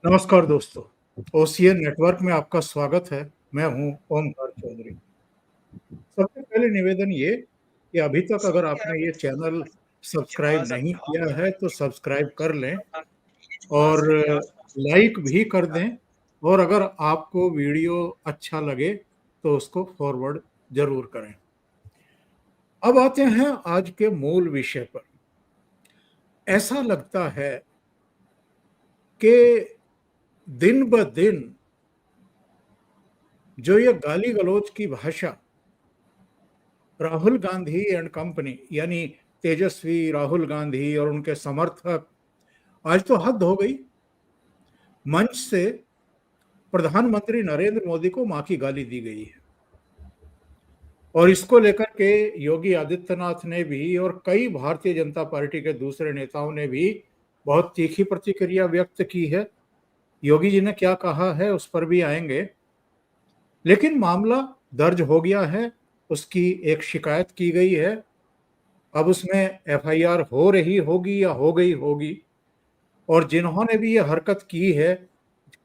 नमस्कार दोस्तों, OCN network में आपका स्वागत है। मैं हूं ओमकार चौधरी। सबसे पहले निवेदन ये कि अभी तक अगर आपने ये चैनल सब्सक्राइब नहीं किया है तो सब्सक्राइब कर लें और लाइक भी कर दें और अगर आपको वीडियो अच्छा लगे तो उसको फॉरवर्ड ज़रूर करें। अब आते हैं आज के मूल विषय पर। ऐसा लगता है कि दिन-ब-दिन जो ये गाली-गलौज की भाषा राहुल गांधी एंड कंपनी यानी तेजस्वी, राहुल गांधी और उनके समर्थक, आज तो हद हो गई। मंच से प्रधानमंत्री नरेंद्र मोदी को मां की गाली दी गई है और इसको लेकर के योगी आदित्यनाथ ने भी और कई भारतीय जनता पार्टी के दूसरे नेताओं ने भी बहुत तीखी प्रतिक्रिया व्यक्त की है। योगी जी ने क्या कहा है उस पर भी आएंगे, लेकिन मामला दर्ज हो गया है, उसकी एक शिकायत की गई है। अब उसमें एफआईआर हो रही होगी या हो गई होगी, और जिन्होंने भी ये हरकत की है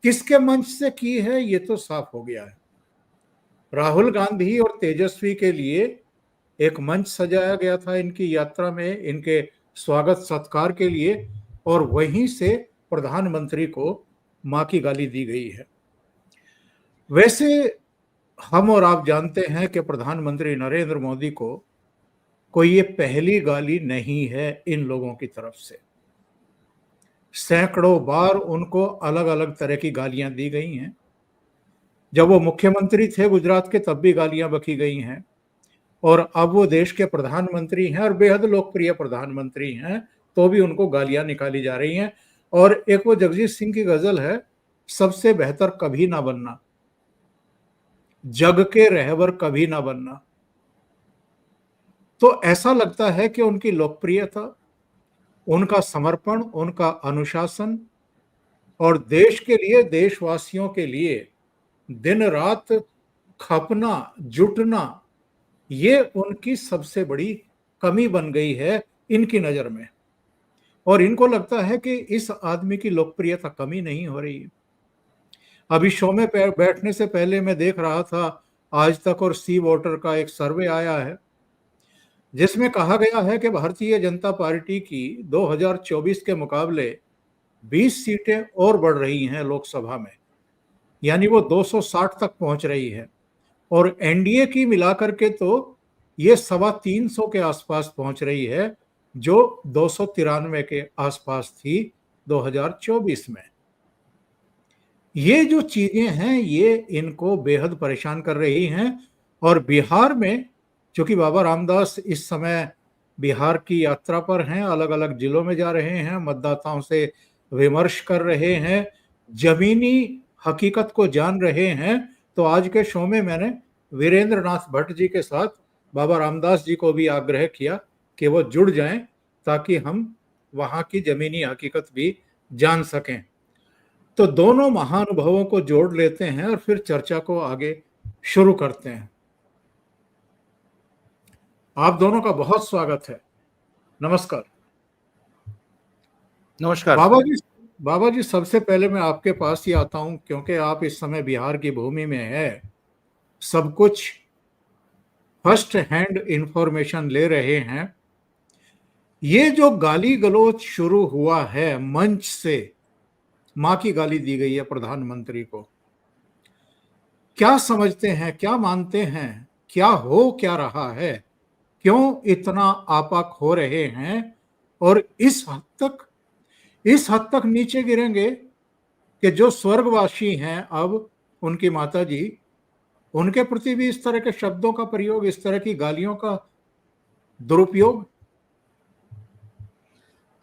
किसके मंच से की है ये तो साफ हो गया है। राहुल गांधी और तेजस्वी के लिए एक मंच सजाया गया था इनकी यात्रा में, इनके स्वागत सत्कार के लिए, और वहीं से प्रधानमंत्री को मां की गाली दी गई है। वैसे हम और आप जानते हैं कि प्रधानमंत्री नरेंद्र मोदी को कोई ये पहली गाली नहीं है इन लोगों की तरफ से। सैकड़ों बार उनको अलग अलग तरह की गालियां दी गई हैं। जब वो मुख्यमंत्री थे गुजरात के तब भी गालियां बकी गई हैं, और अब वो देश के प्रधानमंत्री हैं और बेहद लोकप्रिय प्रधानमंत्री हैं तो भी उनको गालियां निकाली जा रही हैं। और एक वो जगजीत सिंह की गजल है, सबसे बेहतर कभी ना बनना, जग के रहबर कभी ना बनना। तो ऐसा लगता है कि उनकी लोकप्रियता, उनका समर्पण, उनका अनुशासन और देश के लिए, देशवासियों के लिए दिन रात खपना, जुटना, ये उनकी सबसे बड़ी कमी बन गई है इनकी नजर में। और इनको लगता है कि इस आदमी की लोकप्रियता कमी नहीं हो रही है। अभी शो में बैठने से पहले मैं देख रहा था, आज तक और सी वोटर का एक सर्वे आया है जिसमें कहा गया है कि भारतीय जनता पार्टी की 2024 के मुकाबले 20 सीटें और बढ़ रही हैं लोकसभा में, यानी वो 260 तक पहुंच रही है। और एनडीए की मिलाकर के तो ये 325 के आसपास पहुंच रही है, जो 293 के आसपास थी 2024 में। ये जो चीजें हैं ये इनको बेहद परेशान कर रही हैं। और बिहार में, चूंकि बाबा रामदास इस समय बिहार की यात्रा पर हैं, अलग अलग जिलों में जा रहे हैं, मतदाताओं से विमर्श कर रहे हैं, जमीनी हकीकत को जान रहे हैं, तो आज के शो में मैंने वीरेंद्र नाथ भट्ट जी के साथ बाबा रामदास जी को भी आग्रह किया कि वो जुड़ जाएं ताकि हम वहां की जमीनी हकीकत भी जान सकें। तो दोनों महानुभावों को जोड़ लेते हैं और फिर चर्चा को आगे शुरू करते हैं। आप दोनों का बहुत स्वागत है। नमस्कार। नमस्कार बाबा जी, सबसे पहले मैं आपके पास ही आता हूं क्योंकि आप इस समय बिहार की भूमि में है, सब कुछ फर्स्ट हैंड इंफॉर्मेशन ले रहे हैं। ये जो गाली गलौज शुरू हुआ है मंच से, मां की गाली दी गई है प्रधानमंत्री को, क्या समझते हैं, क्या मानते हैं, क्या हो क्या रहा है, क्यों इतना आपाक हो रहे हैं और इस हद तक नीचे गिरेंगे कि जो स्वर्गवासी हैं अब उनकी माता जी, उनके प्रति भी इस तरह के शब्दों का प्रयोग, इस तरह की गालियों का दुरुपयोग।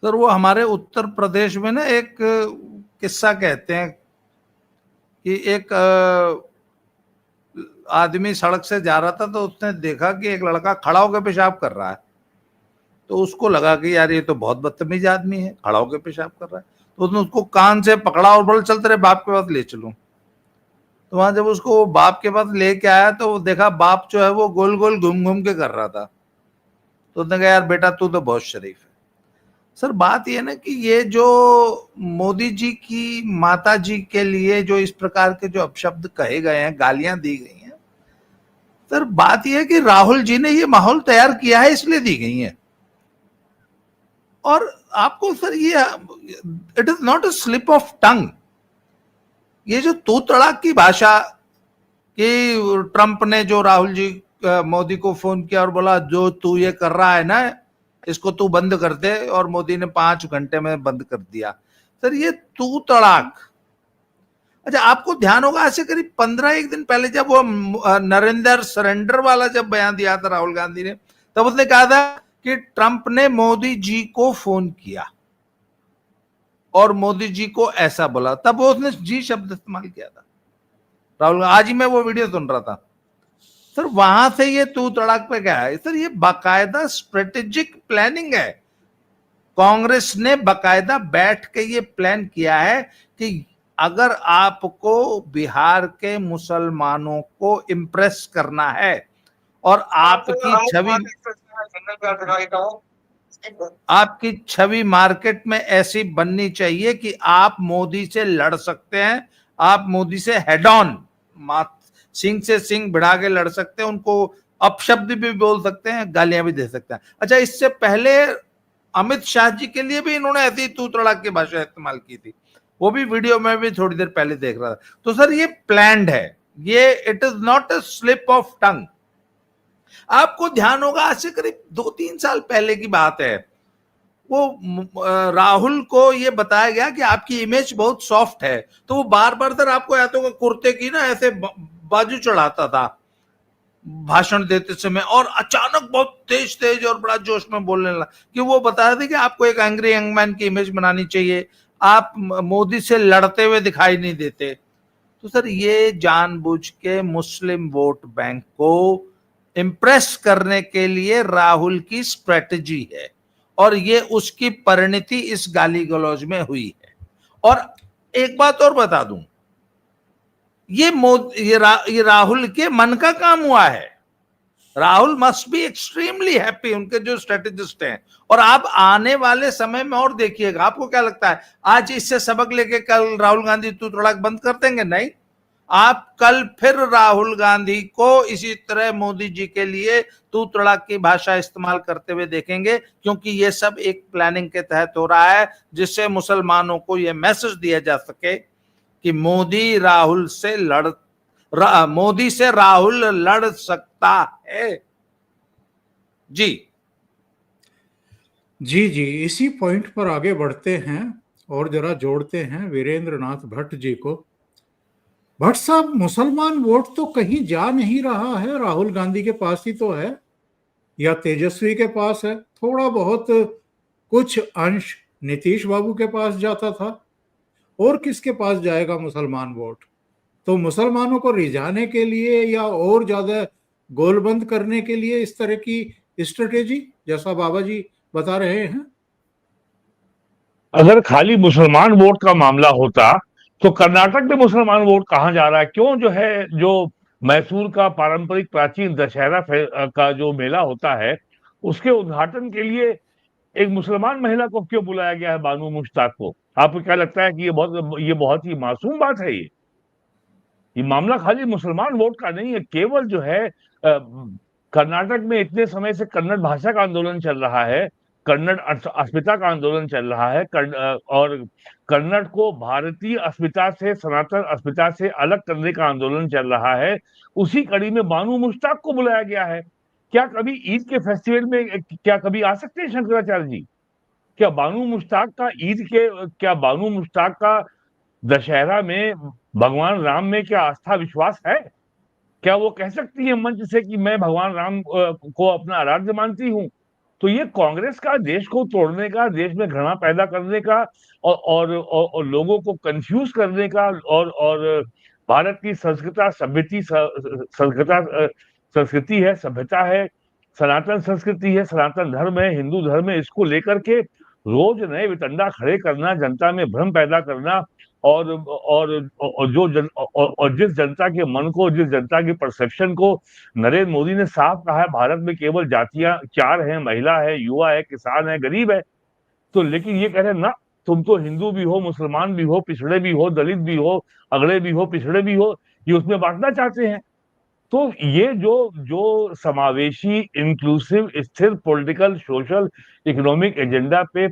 सर, वो हमारे उत्तर प्रदेश में ना एक किस्सा कहते हैं कि एक आदमी सड़क से जा रहा था तो उसने देखा कि एक लड़का खड़ा होकर पेशाब कर रहा है। तो उसको लगा कि यार ये तो बहुत बदतमीज आदमी है, खड़ा होकर पेशाब कर रहा है। तो उसने उसको कान से पकड़ा और बोला चल तेरे बाप के पास ले चलूं। तो वहां जब उसको बाप के पास लेके आया तो वो देखा बाप जो है वो गोल गोल घूम घूम के कर रहा था। तो उसने कहा यार बेटा तू तो बहुत शरीफ है। सर बात ये ना कि ये जो मोदी जी की माता जी के लिए जो इस प्रकार के जो अपशब्द कहे गए हैं, गालियां दी गई हैं, सर बात यह है कि राहुल जी ने ये माहौल तैयार किया है इसलिए दी गई है। और आपको सर ये it is not a slip of tongue. ये जो तू तड़ाक की भाषा कि ट्रंप ने जो राहुल जी मोदी को फोन किया और बोला जो तू ये कर रहा है ना इसको तू बंद कर दे, और मोदी ने 5 घंटे में बंद कर दिया। सर ये तू तड़ाक। अच्छा आपको ध्यान होगा ऐसे करीब 15 दिन पहले जब वो नरेंद्र सरेंडर वाला जब बयान दिया था राहुल गांधी ने, तब उसने कहा था कि ट्रंप ने मोदी जी को फोन किया और मोदी जी को ऐसा बोला, तब वो उसने जी शब्द इस्तेमाल किया था राहुल। आज ही मैं वो वीडियो सुन रहा था सर। वहां से ये तू तड़ाक पे क्या है सर? ये बाकायदा स्ट्रेटेजिक प्लानिंग है। कांग्रेस ने बाकायदा बैठ के ये प्लान किया है कि अगर आपको बिहार के मुसलमानों को इम्प्रेस करना है और आपकी छवि मार्केट में ऐसी बननी चाहिए कि आप मोदी से लड़ सकते हैं, आप मोदी से हेड ऑन सिंह से सिंह भिड़ा के लड़ सकते हैं, उनको अपशब्द भी बोल सकते हैं, गालियां भी दे सकते हैं। अच्छा इससे पहले अमित शाह जी के लिए भी इन्होंने ऐसी तू तड़ाक की भाषा इस्तेमाल की थी, वो भी वीडियो में भी थोड़ी देर पहले देख रहा था। तो सर ये प्लान्ड है, ये it is not a slip of tongue. आपको ध्यान होगा आज से करीब 2-3 साल पहले की बात है, वो राहुल को ये बताया गया कि आपकी इमेज बहुत सॉफ्ट है, तो वो बार बार सर आपको या तो कुर्ते की ना ऐसे बाजू चढ़ाता था भाषण देते समय, और अचानक बहुत तेज तेज और बड़ा जोश में बोलने लगा कि वो बताया था कि आपको एक एंग्री यंग मैन की इमेज बनानी चाहिए, आप मोदी से लड़ते हुए दिखाई नहीं देते। तो सर ये जानबूझ के मुस्लिम वोट बैंक को इंप्रेस करने के लिए राहुल की स्ट्रेटजी है, और ये उसकी परिणति इस गाली गलौज में हुई है। और एक बात और बता दूं, ये राहुल के मन का काम हुआ है। Rahul must be extremely happy, उनके जो स्ट्रेटेजिस्ट हैं। और आप आने वाले समय में और देखिएगा, आपको क्या लगता है आज इससे सबक लेके कल राहुल गांधी तू तड़ाक बंद कर देंगे? नहीं, आप कल फिर राहुल गांधी को इसी तरह मोदी जी के लिए तू तड़ाक की भाषा इस्तेमाल करते हुए देखेंगे, क्योंकि ये सब एक प्लानिंग के तहत हो रहा है, जिससे मुसलमानों को यह मैसेज दिया जा सके कि मोदी से राहुल लड़ सकता है। जी जी जी, इसी पॉइंट पर आगे बढ़ते हैं और जरा जोड़ते हैं वीरेंद्र नाथ भट्ट जी को। भट्ट साहब, मुसलमान वोट तो कहीं जा नहीं रहा है, राहुल गांधी के पास ही तो है, या तेजस्वी के पास है, थोड़ा बहुत कुछ अंश नीतीश बाबू के पास जाता था, और किसके पास जाएगा मुसलमान वोट? तो मुसलमानों को रिझाने के लिए या और ज्यादा गोलबंद करने के लिए इस तरह की स्ट्रेटेजी, जैसा बाबा जी बता रहे हैं। अगर खाली मुसलमान वोट का मामला होता तो कर्नाटक में मुसलमान वोट कहां जा रहा है? क्यों जो मैसूर का पारंपरिक प्राचीन दशहरा का जो मेला होता है, उसके उद्घाटन के लिए एक मुसलमान महिला को क्यों बुलाया गया है, बानू मुश्ताक को? आपको क्या लगता है कि ये बहुत ही मासूम बात है? ये मामला खाली मुसलमान वोट का नहीं है। केवल कर्नाटक में इतने समय से कन्नड़ भाषा का आंदोलन चल रहा है, कन्नड़ अस्मिता का आंदोलन चल रहा है, और कन्नड़ को भारतीय अस्मिता से, सनातन अस्मिता से अलग करने का आंदोलन चल रहा है। उसी कड़ी में बानू मुश्ताक को बुलाया गया है। क्या कभी ईद के फेस्टिवल में क्या कभी आ सकते हैं शंकराचार्य जी? क्या बानू मुश्ताक का दशहरा में भगवान राम में क्या आस्था विश्वास है? क्या वो कह सकती है मंच से कि मैं भगवान राम को अपना आराध्य मानती हूँ? तो ये कांग्रेस का देश को तोड़ने का, देश में घृणा पैदा करने का, और लोगों को कंफ्यूज करने का, और भारत की संस्कृति है, सभ्यता है, सनातन संस्कृति है, सनातन धर्म है, हिंदू धर्म है, इसको लेकर के रोज नए वितंडा खड़े करना, जनता में भ्रम पैदा करना, और जिस जनता के मन को, जिस जनता की परसेप्शन को नरेंद्र मोदी ने साफ कहा है भारत में केवल जातियां 4 हैं, महिला है, युवा है, किसान है, गरीब है, तो लेकिन ये कह रहे हैं ना, तुम तो हिंदू भी हो, मुसलमान भी हो, पिछड़े भी हो, दलित भी हो, अगड़े भी हो, पिछड़े भी हो, ये उसमें बांटना चाहते हैं। तो ये जो जो समावेशी, इंक्लूसिव, स्थिर पॉलिटिकल, सोशल, इकोनॉमिक एजेंडा पे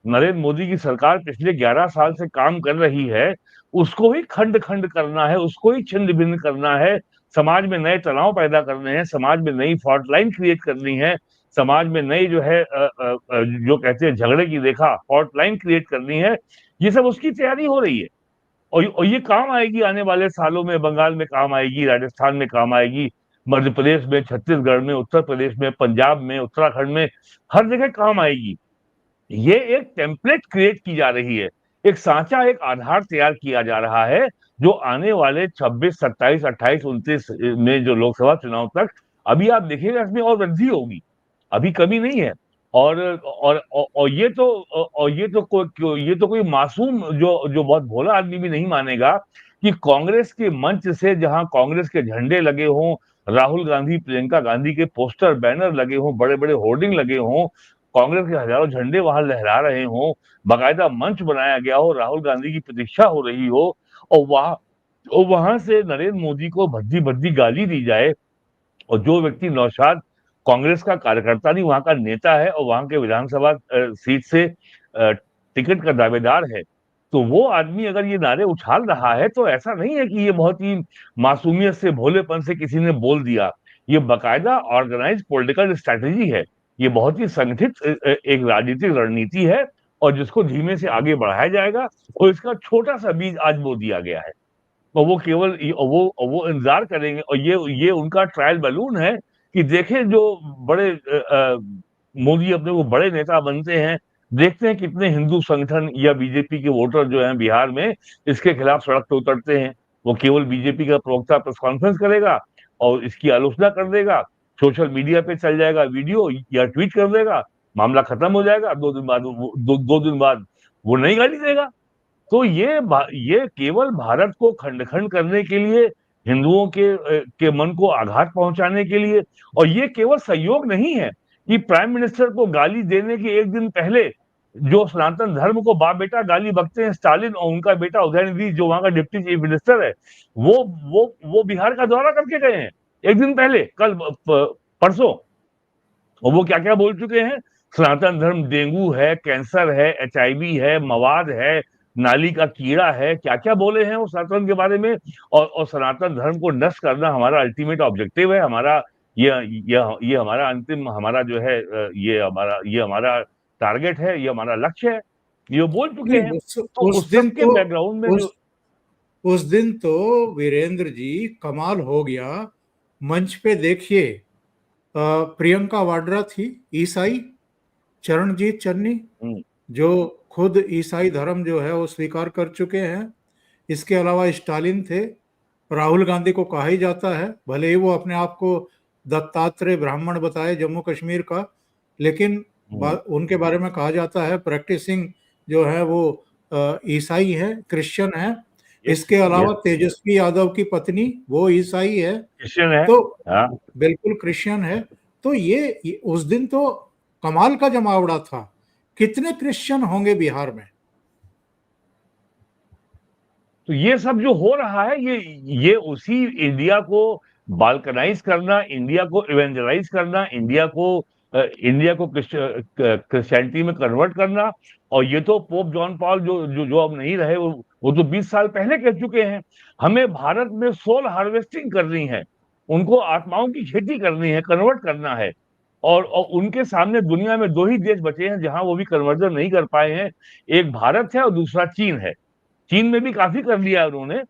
नरेंद्र मोदी की सरकार पिछले 11 साल से काम कर रही है, उसको ही खंड खंड करना है, उसको ही छिन्न भिन्न करना है, समाज में नए तनाव पैदा करने हैं, समाज में नई फॉल्ट लाइन क्रिएट करनी है, समाज में नई जो है जो कहते हैं झगड़े की रेखा, फॉल्ट लाइन क्रिएट करनी है। ये सब उसकी तैयारी हो रही है, और ये काम आएगी आने वाले सालों में। बंगाल में काम आएगी, राजस्थान में काम आएगी, मध्य प्रदेश में, छत्तीसगढ़ में, उत्तर प्रदेश में, पंजाब में, उत्तराखंड में, हर जगह काम आएगी। ये एक टेम्पलेट क्रिएट की जा रही है, एक सांचा, एक आधार तैयार किया जा रहा है, जो आने वाले 26, 27, 28, 29 में जो लोकसभा चुनाव तक, अभी आप देखिएगा इसमें और वृद्धि होगी, अभी कमी नहीं है। और ये तो कोई मासूम, जो बहुत भोला आदमी भी नहीं मानेगा कि कांग्रेस के मंच से, जहां कांग्रेस के झंडे लगे हों, राहुल गांधी, प्रियंका गांधी के पोस्टर, बैनर लगे हों, बड़े बड़े होर्डिंग लगे हों, कांग्रेस के हजारों झंडे वहां लहरा रहे हों, बाकायदा मंच बनाया गया हो, राहुल गांधी की प्रतीक्षा हो रही हो, और वहां से नरेंद्र मोदी को भद्दी भद्दी गाली दी जाए, और जो व्यक्ति नौशाद कांग्रेस का कार्यकर्ता नहीं, वहां का नेता है, और वहां के विधानसभा सीट से टिकट का दावेदार है, तो वो आदमी अगर ये नारे उछाल रहा है, तो ऐसा नहीं है कि ये बहुत ही मासूमियत से, भोलेपन से किसी ने बोल दिया। ये बाकायदा ऑर्गेनाइज पॉलिटिकल स्ट्रैटेजी है, ये बहुत ही संगठित एक राजनीतिक रणनीति है, और जिसको धीमे से आगे बढ़ाया जाएगा, और इसका छोटा सा बीज आज बो दिया गया है। तो वो केवल वो इंतजार करेंगे, और ये उनका ट्रायल बैलून है कि देखें, जो बड़े मोदी अपने को बड़े नेता बनते हैं, देखते हैं कितने हिंदू संगठन या बीजेपी के वोटर जो हैं बिहार में, इसके खिलाफ सड़क पे उतरते हैं। वो केवल बीजेपी का प्रवक्ता प्रेस कॉन्फ्रेंस करेगा और इसकी आलोचना कर देगा, सोशल मीडिया पे चल जाएगा वीडियो या ट्वीट कर देगा, मामला खत्म हो जाएगा। 2 दिन बाद दो दिन बाद वो नई गाली देगा। तो ये केवल भारत को खंड खंड करने के लिए, हिंदुओं के मन को आघात पहुंचाने के लिए, और ये केवल सहयोग नहीं है कि प्राइम मिनिस्टर को गाली देने के एक दिन पहले जो सनातन धर्म को बाप बेटा गाली बकते हैं, स्टालिन और उनका बेटा उदयनिधि, जो वहां का डिप्टी चीफ मिनिस्टर है, वो बिहार का दौरा करके गए हैं एक दिन पहले, कल परसों, और वो क्या क्या बोल चुके हैं। सनातन धर्म डेंगू है, कैंसर है, HIV है, मवाद है, नाली का कीड़ा है, क्या क्या बोले हैं वो सनातन के बारे में। और सनातन धर्म को नष्ट करना हमारा अल्टीमेट ऑब्जेक्टिव है, हमारा ये हमारा अंतिम, हमारा जो है ये हमारा टारगेट है, ये हमारा लक्ष्य है, ये बोल चुके हैं। तो उस उस दिन सब के तो बैकग्राउंड में जो उस दिन तो वीरेंद्र जी कमाल हो गया। मंच पे देखिए, प्रियंका वाड्रा थी, ईसाई, चरणजीत चन्नी, जो खुद ईसाई धर्म जो है वो स्वीकार कर चुके हैं। इसके अलावा स्टालिन थे, राहुल गांधी को कहा ही जाता है, भले ही वो अपने आप को दत्तात्रेय ब्राह्मण बताए जम्मू कश्मीर का, लेकिन उनके बारे में कहा जाता है प्रैक्टिसिंग जो है वो ईसाई है, क्रिश्चियन है। इसके अलावा तेजस्वी यादव की पत्नी वो ईसाई है, क्रिश्चियन है, तो बिल्कुल क्रिश्चियन है। तो ये उस दिन तो कमाल का जमावड़ा था। कितने क्रिश्चियन होंगे बिहार में? तो ये सब जो हो रहा है, ये उसी इंडिया को बाल्कनाइज करना, इंडिया को इवेंजलाइज करना, इंडिया को क्रिश्चियनिटी में कन्वर्ट करना। और ये तो पोप जॉन पॉल जो अब नहीं रहे, वो तो 20 साल पहले कह चुके हैं, हमें भारत में सोल हार्वेस्टिंग करनी है, उनको आत्माओं की खेती करनी है, कन्वर्ट करना है। और उनके सामने दुनिया में 2 ही देश बचे हैं जहां वो भी कन्वर्जन नहीं कर पाए हैं, एक भारत है और दूसरा चीन है। चीन में भी काफी कर लिया है उन्होंने,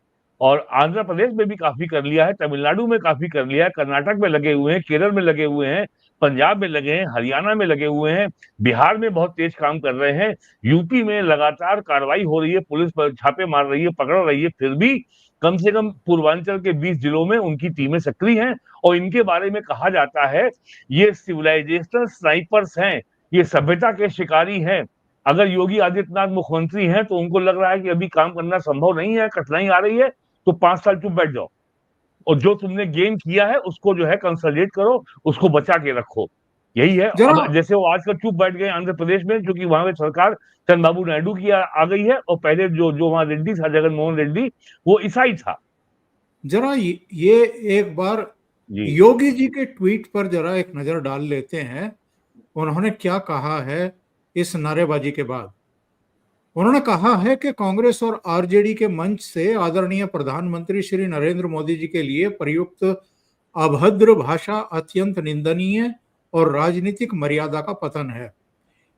और आंध्र प्रदेश में भी काफी कर लिया है, तमिलनाडु में काफी कर लिया है, कर्नाटक में लगे हुए हैं, केरल में लगे हुए हैं, पंजाब में लगे हैं, हरियाणा में लगे हुए हैं, बिहार में बहुत तेज काम कर रहे हैं, यूपी में लगातार कार्रवाई हो रही है, पुलिस पर छापे मार रही है, पकड़ रही है, फिर भी कम से कम पूर्वांचल के 20 जिलों में उनकी टीमें सक्रिय हैं। और इनके बारे में कहा जाता है ये सिविलाइजेशनल स्नाइपर्स हैं, ये सभ्यता के शिकारी हैं। अगर योगी आदित्यनाथ मुख्यमंत्री हैं तो उनको लग रहा है कि अभी काम करना संभव नहीं है, कठिनाई आ रही है, तो 5 साल चुप बैठ जाओ, और जो तुमने गेन किया है उसको जो है कंसोलिडेट करो, उसको बचा के रखो। यही है। जरा अब जैसे वो आजकल चुप बैठ गए आंध्र प्रदेश में, क्योंकि वहां की सरकार चंद्रबाबू नायडू की आ गई है, और पहले जो जो वहां रेड्डी था, जगन मोहन रेड्डी, वो ईसाई था। जरा ये एक बार जी। योगी जी के ट्वीट पर जरा एक नजर डाल लेते हैं। उन्होंने क्या कहा है इस नारेबाजी के बाद? उन्होंने कहा है कि कांग्रेस और आरजेडी के मंच से आदरणीय प्रधानमंत्री श्री नरेंद्र मोदी जी के लिए प्रयुक्त अभद्र भाषा अत्यंत निंदनीय और राजनीतिक मर्यादा का पतन है।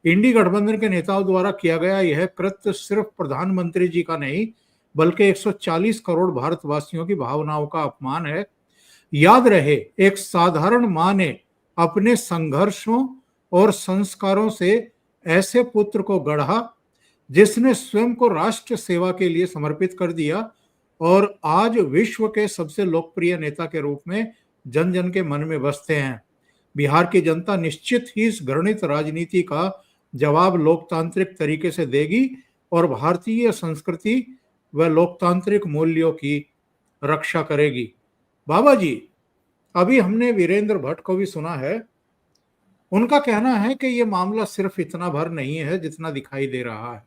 इंडी गठबंधन के नेताओं द्वारा किया गया यह कृत्य सिर्फ प्रधानमंत्री जी का नहीं, बल्कि 140 करोड़ भारतवासियों की भावनाओं का अपमान है। याद रहे, एक साधारण मां ने अपने संघर्षों और संस्कारों से ऐसे पुत्र को गढ़ा जिसने स्वयं को राष्ट्र सेवा के लिए समर्पित कर दिया और आज विश्व के सबसे लोकप्रिय नेता के रूप में जन जन के मन में बसते हैं। बिहार की जनता निश्चित ही इस घृणित राजनीति का जवाब लोकतांत्रिक तरीके से देगी और भारतीय संस्कृति व लोकतांत्रिक मूल्यों की रक्षा करेगी। बाबा जी, अभी हमने वीरेंद्र भट्ट को भी सुना है। उनका कहना है कि यह मामला सिर्फ इतना भर नहीं है जितना दिखाई दे रहा है,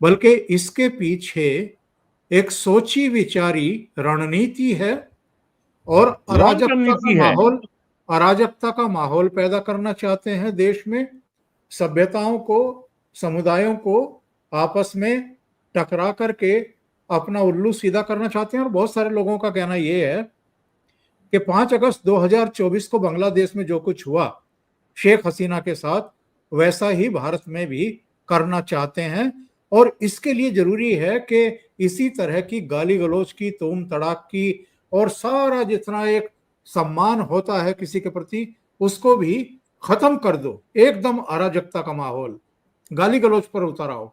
बल्कि इसके पीछे एक सोची विचारी रणनीति है और लॉन्ग टर्म नीति है। अराजकता का माहौल पैदा करना चाहते हैं देश में। सभ्यताओं को, समुदायों को आपस में टकरा करके अपना उल्लू सीधा करना चाहते हैं। और बहुत सारे लोगों का कहना यह है कि 5 अगस्त 2024 को बांग्लादेश में जो कुछ हुआ शेख हसीना के साथ, वैसा ही भारत में भी करना चाहते हैं। और इसके लिए जरूरी है कि इसी तरह की गाली गलौज की, तूम तड़ाक की और सारा जितना एक सम्मान होता है किसी के प्रति, उसको भी खत्म कर दो। एकदम अराजकता का माहौल, गाली गलौज पर उतर आओ।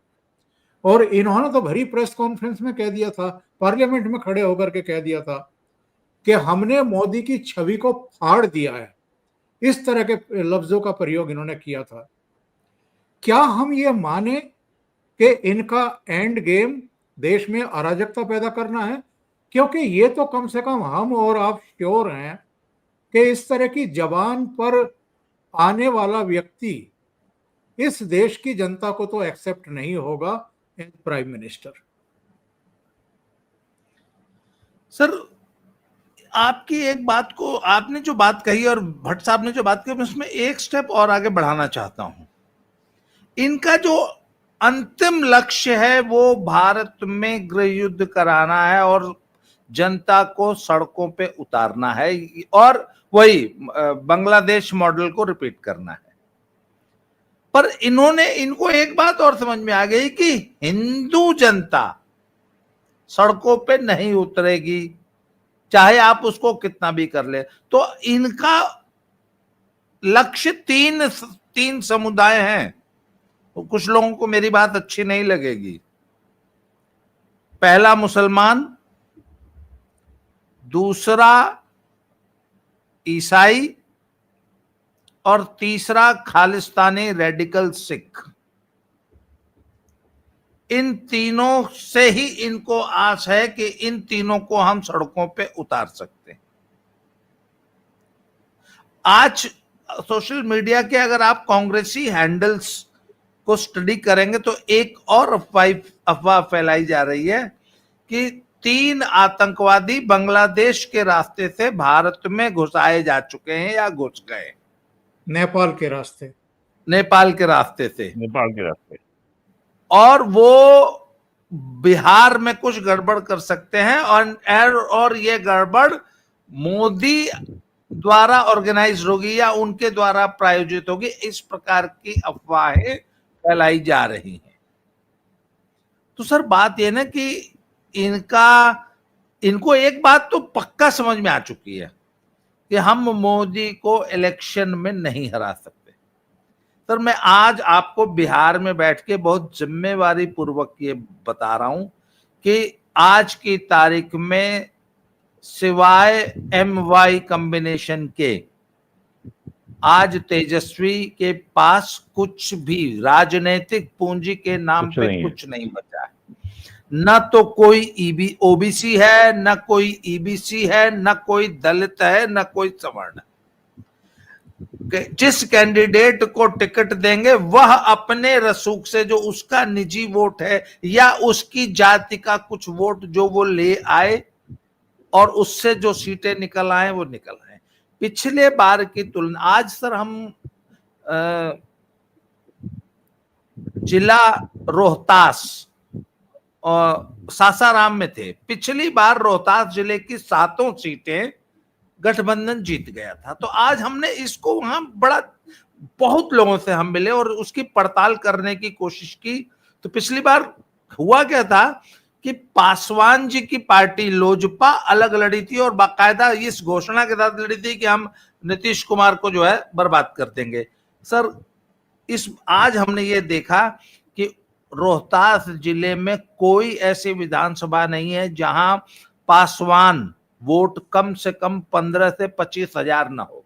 और इन्होंने तो भरी प्रेस कॉन्फ्रेंस में कह दिया था, पार्लियामेंट में खड़े होकर के कह दिया था कि हमने मोदी की छवि को फाड़ दिया है। इस तरह के लफ्जों का प्रयोग इन्होंने किया था। क्या हम ये माने कि इनका एंड गेम देश में अराजकता पैदा करना है? क्योंकि ये तो कम से कम हम और आप श्योर हैं कि इस तरह की जबान पर आने वाला व्यक्ति इस देश की जनता को तो एक्सेप्ट नहीं होगा एज प्राइम मिनिस्टर। सर, आपकी एक बात को, आपने जो बात कही और भट्ट साहब ने जो बात कही, मैं उसमें एक स्टेप और आगे बढ़ाना चाहता हूं। इनका जो अंतिम लक्ष्य है वो भारत में गृह युद्ध कराना है और जनता को सड़कों पे उतारना है, और वही बांग्लादेश मॉडल को रिपीट करना है। पर इनको एक बात और समझ में आ गई कि हिंदू जनता सड़कों पे नहीं उतरेगी, चाहे आप उसको कितना भी कर ले। तो इनका लक्ष्य तीन समुदाय हैं। तो कुछ लोगों को मेरी बात अच्छी नहीं लगेगी। पहला मुसलमान, दूसरा ईसाई, और तीसरा खालिस्तानी रेडिकल सिख। इन तीनों से ही इनको आस है कि इन तीनों को हम सड़कों पे उतार सकते हैं। आज सोशल मीडिया के अगर आप कांग्रेसी हैंडल्स को स्टडी करेंगे तो एक और अफवाह फैलाई जा रही है कि 3 आतंकवादी बांग्लादेश के रास्ते से भारत में घुसाए जा चुके हैं या घुस गए। नेपाल के रास्ते से। और वो बिहार में कुछ गड़बड़ कर सकते हैं, और ये गड़बड़ मोदी द्वारा ऑर्गेनाइज होगी या उनके द्वारा प्रायोजित होगी। इस प्रकार की अफवाहें फैलाई जा रही हैं। तो सर, बात यह ना कि इनको एक बात तो पक्का समझ में आ चुकी है कि हम मोदी को इलेक्शन में नहीं हरा सकते। सर, मैं आज आपको बिहार में बैठ के बहुत जिम्मेवारी पूर्वक ये बता रहा हूं कि आज की तारीख में सिवाय MY कॉम्बिनेशन के आज तेजस्वी के पास कुछ भी राजनीतिक पूंजी के नाम पे कुछ नहीं बचा है। न तो कोई OBC है, न कोई EBC है, न कोई दलित है, न कोई सवर्ण है। जिस कैंडिडेट को टिकट देंगे वह अपने रसूख से, जो उसका निजी वोट है या उसकी जाति का कुछ वोट जो वो ले आए और उससे जो सीटें निकल आए वो निकल आए। पिछले बार की तुलना, आज सर हम जिला रोहतास और सासाराम में थे। पिछली बार रोहतास जिले की 7 सीटें गठबंधन जीत गया था। तो आज हमने इसको वहां बहुत लोगों से हम मिले और उसकी पड़ताल करने की कोशिश की। तो पिछली बार हुआ क्या था कि पासवान जी की पार्टी लोजपा अलग लड़ी थी और बाकायदा इस घोषणा के साथ लड़ी थी कि हम नीतीश कुमार को जो है बर्बाद कर देंगे। सर आज हमने ये देखा कि रोहतास जिले में कोई ऐसी विधानसभा नहीं है जहां पासवान वोट कम से कम 15 से 25 हजार ना हो,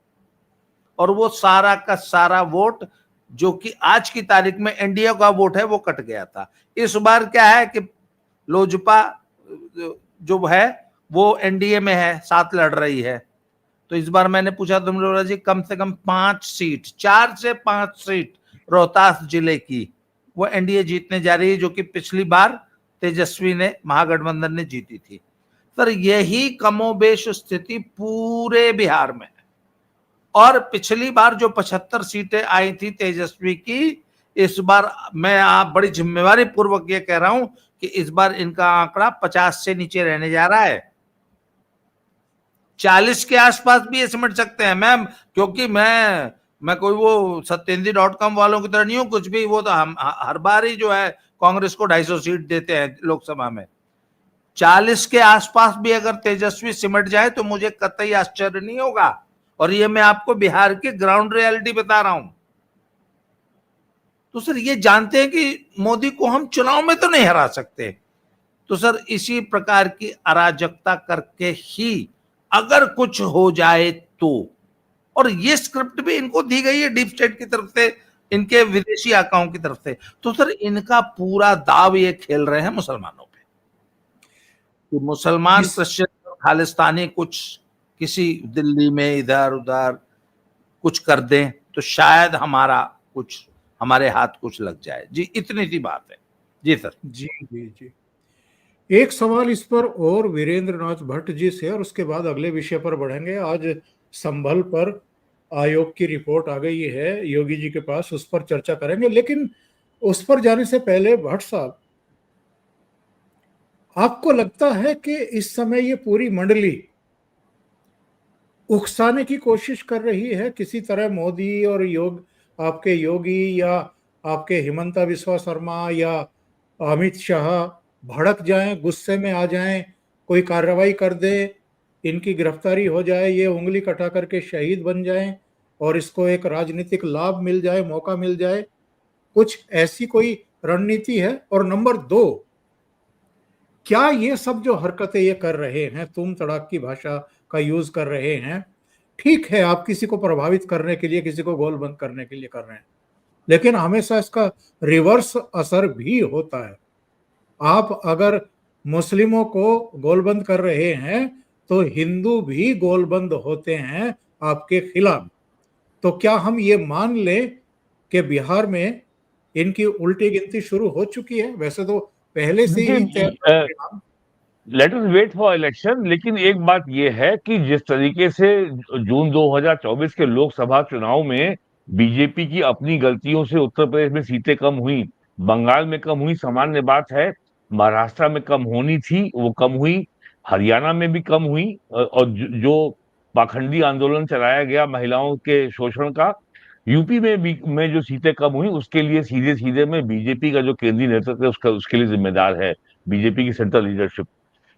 और वो सारा का सारा वोट जो कि आज की तारीख में एनडीए का वोट है वो कट गया था। इस बार क्या है कि लोजपा जो है वो एनडीए में है, साथ लड़ रही है। तो इस बार मैंने पूछा तुम जी कम से कम 5 सीट, 4 से 5 सीट रोहतास जिले की वो एनडीए जीतने जा रही है, जो कि पिछली बार तेजस्वी ने, महागठबंधन ने जीती थी। सर यही कमोबेश स्थिति पूरे बिहार में है। और पिछली बार जो 75 सीटें आई थी तेजस्वी की, इस बार मैं आप बड़ी जिम्मेवारी पूर्वक ये कह रहा हूं कि इस बार इनका आंकड़ा 50 से नीचे रहने जा रहा है। 40 के आसपास भी ये सिमट सकते हैं मैम, क्योंकि मैं कोई वो सत्येंद्री.com वालों की तरह नहीं हूं कुछ भी। वो तो हम हर बार ही जो है कांग्रेस को 250 सीट देते हैं लोकसभा में। 40 के आसपास भी अगर तेजस्वी सिमट जाए तो मुझे कतई आश्चर्य नहीं होगा। और ये मैं आपको बिहार की ग्राउंड रियलिटी बता रहा हूं। तो सर ये जानते हैं कि मोदी को हम चुनाव में तो नहीं हरा सकते। तो सर इसी प्रकार की अराजकता करके ही अगर कुछ हो जाए तो, और ये स्क्रिप्ट भी इनको दी गई है डीप स्टेट की तरफ से, इनके विदेशी आकाओं की तरफ से, तो सर इनका पूरा दाव ये खेल रहे हैं मुसलमानों पे कि मुसलमान, क्रिश्चियन और खालिस्तानी कुछ किसी दिल्ली में इधर उधर कुछ कर दें तो शायद हमारे हाथ कुछ लग जाए। जी इतनी सी बात है। जी सर। जी जी जी। एक सवाल इस पर और वीरेंद्र नाथ भट्ट जी से, और उसके बाद अगले विषय पर बढ़ेंगे। आज संभल पर आयोग की रिपोर्ट आ गई है योगी जी के पास, उस पर चर्चा करेंगे। लेकिन उस पर जाने से पहले भट्ट साहब, आपको लगता है कि इस समय ये पूरी मंडली उकसाने की कोशिश कर रही है किसी तरह मोदी और आपके योगी या आपके हिमंता बिस्वा शर्मा या अमित शाह भड़क जाएं, गुस्से में आ जाएं, कोई कार्रवाई कर दे, इनकी गिरफ्तारी हो जाए, ये उंगली कटा करके शहीद बन जाएं और इसको एक राजनीतिक लाभ मिल जाए, मौका मिल जाए? कुछ ऐसी कोई रणनीति है? और नंबर 2, क्या ये सब जो हरकतें ये कर रहे हैं, तुम तड़ाक की भाषा का यूज कर रहे हैं, ठीक है आप किसी को प्रभावित करने के लिए, किसी को गोलबंद करने के लिए कर रहे हैं, लेकिन हमेशा इसका रिवर्स असर भी होता है। आप अगर मुस्लिमों को गोलबंद कर रहे हैं तो हिंदू भी गोलबंद होते हैं आपके खिलाफ। तो क्या हम ये मान लें कि बिहार में इनकी उल्टी गिनती शुरू हो चुकी है? वैसे तो पहले से ही let us wait for election. लेकिन एक बात यह है कि जिस तरीके से जून 2024 के लोकसभा चुनाव में बीजेपी की अपनी गलतियों से उत्तर प्रदेश में सीटें कम हुई, बंगाल में कम हुई, सामान्य बात है, महाराष्ट्र में कम होनी थी वो कम हुई, हरियाणा में भी कम हुई, और जो पाखंडी आंदोलन चलाया गया महिलाओं के शोषण का, यूपी में भी में जो सीटें कम हुई उसके लिए सीधे सीधे में बीजेपी का जो केंद्रीय नेतृत्व है उसके लिए जिम्मेदार है, बीजेपी की सेंट्रल लीडरशिप।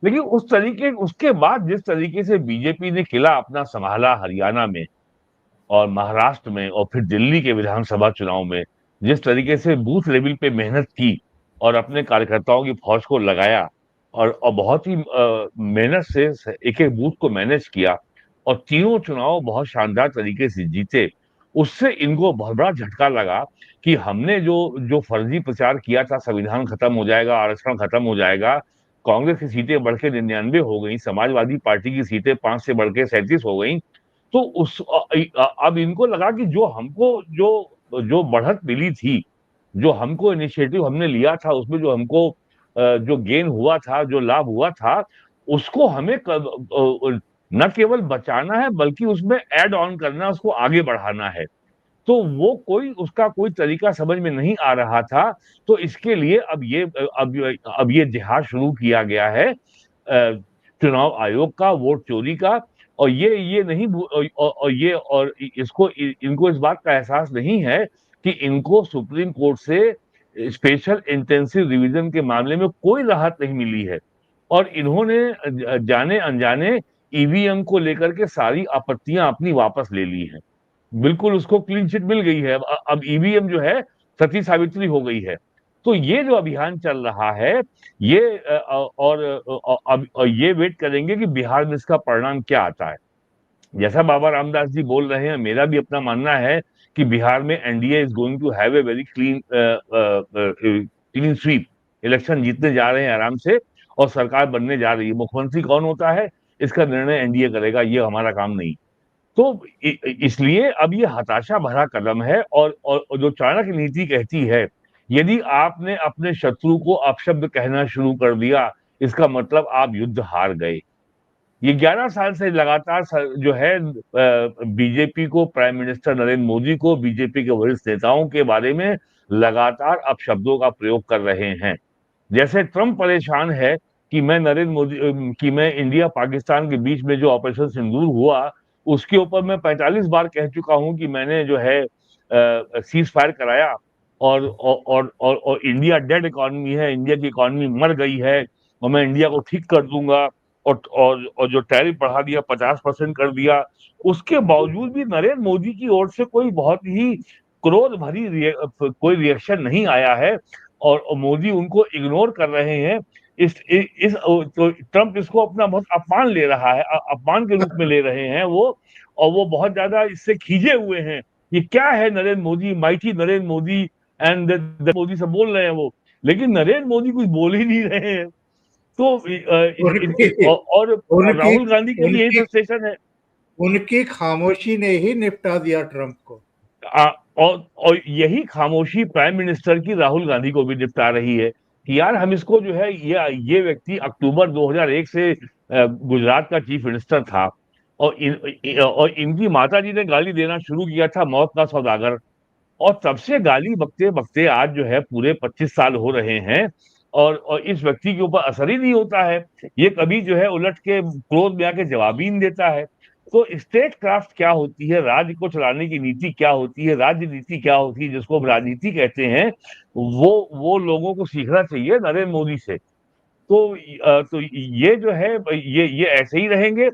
लेकिन उसके बाद जिस तरीके से बीजेपी ने किला अपना संभाला हरियाणा में और महाराष्ट्र में और फिर दिल्ली के विधानसभा चुनाव में, जिस तरीके से बूथ लेवल पे मेहनत की और अपने कार्यकर्ताओं की फौज को लगाया और बहुत ही मेहनत से एक एक बूथ को मैनेज किया और तीनों चुनाव बहुत शानदार तरीके से जीते, उससे इनको बहुत बड़ा झटका लगा कि हमने जो जो फर्जी प्रचार किया था, संविधान खत्म हो जाएगा, आरक्षण खत्म हो जाएगा, कांग्रेस की सीटें बढ़ के 99 हो गई, समाजवादी पार्टी की सीटें 5 से बढ़ के 37 हो गई, तो अब इनको लगा कि जो हमको जो जो बढ़त मिली थी, जो हमको इनिशिएटिव हमने लिया था, उसमें जो हमको जो गेन हुआ था, जो लाभ हुआ था, उसको हमें न केवल बचाना है बल्कि उसमें ऐड ऑन करना, उसको आगे बढ़ाना है। तो वो उसका कोई तरीका समझ में नहीं आ रहा था। तो इसके लिए अब ये जिहाद शुरू किया गया है चुनाव आयोग का, वोट चोरी का। और ये नहीं और ये और इनको इस बात का एहसास नहीं है कि इनको सुप्रीम कोर्ट से स्पेशल इंटेंसिव रिवीजन के मामले में कोई राहत नहीं मिली है। और इन्होंने जाने अनजाने ईवीएम को लेकर के सारी आपत्तियां अपनी वापस ले ली हैं। बिल्कुल उसको क्लीन चिट मिल गई है। अब ईवीएम जो है सती सावित्री हो गई है। तो ये जो अभियान चल रहा है, ये अब ये वेट करेंगे कि बिहार में इसका परिणाम क्या आता है। जैसा बाबा रामदास जी बोल रहे हैं, मेरा भी अपना मानना है कि बिहार में NDA is going to have a very clean sweep. Election जीतने जा रहे हैं आराम से और सरकार बनने जा रही है। मुख्यमंत्री कौन होता है इसका निर्णय एनडीए करेगा, ये हमारा काम नहीं। तो इसलिए अब ये हताशा भरा कदम है। और जो चाणक्य नीति कहती है, यदि आपने अपने शत्रु को अपशब्द कहना शुरू कर दिया, इसका मतलब आप युद्ध हार गए। ये 11 साल से लगातार जो है बीजेपी को, प्राइम मिनिस्टर नरेंद्र मोदी को, बीजेपी के वरिष्ठ नेताओं के बारे में लगातार अपशब्दों का प्रयोग कर रहे हैं। जैसे ट्रंप परेशान है कि मैं इंडिया पाकिस्तान के बीच में जो ऑपरेशन सिंदूर हुआ, उसके ऊपर मैं 45 बार कह चुका हूं कि मैंने जो है सीज फायर कराया। और इंडिया डेड इकोनॉमी है, इंडिया की इकोनॉमी मर गई है और मैं इंडिया को ठीक कर दूंगा। और जो टैरिफ बढ़ा दिया, 50% कर दिया, उसके बावजूद भी नरेंद्र मोदी की ओर से कोई बहुत ही क्रोध भरी कोई रिएक्शन नहीं आया है। और मोदी उनको इग्नोर कर रहे हैं। तो ट्रंप इसको अपना बहुत अपमान ले रहा है, अपमान के रूप में ले रहे हैं वो। और वो बहुत ज्यादा इससे खींचे हुए हैं। ये क्या है नरेंद्र मोदी, माइटी नरेंद्र मोदी एंड मोदी से बोल रहे हैं वो, लेकिन नरेंद्र मोदी कुछ बोल ही नहीं रहे हैं। तो उनकी और उनकी राहुल गांधी के लिए यही उनकी फ्रस्ट्रेशन है। उनकी खामोशी ने ही निपटा दिया ट्रंप को। और यही खामोशी प्राइम मिनिस्टर की राहुल गांधी को भी निपटा रही है कि यार हम इसको जो है, ये व्यक्ति अक्टूबर 2001 से गुजरात का चीफ मिनिस्टर था। और इनकी माता जी ने गाली देना शुरू किया था, मौत का सौदागर। और तब से गाली बकते बकते आज जो है पूरे 25 साल हो रहे हैं। और इस व्यक्ति के ऊपर असर ही नहीं होता है। ये कभी जो है उलट के क्रोध में आके जवाब ही नहीं देता है। तो स्टेट क्राफ्ट क्या होती है, राज्य को चलाने की नीति क्या होती है, राज्य नीति क्या होती है, जिसको हम राजनीति कहते हैं, वो लोगों को सीखना चाहिए नरेंद्र मोदी से। तो ये जो है, ये ऐसे ही रहेंगे।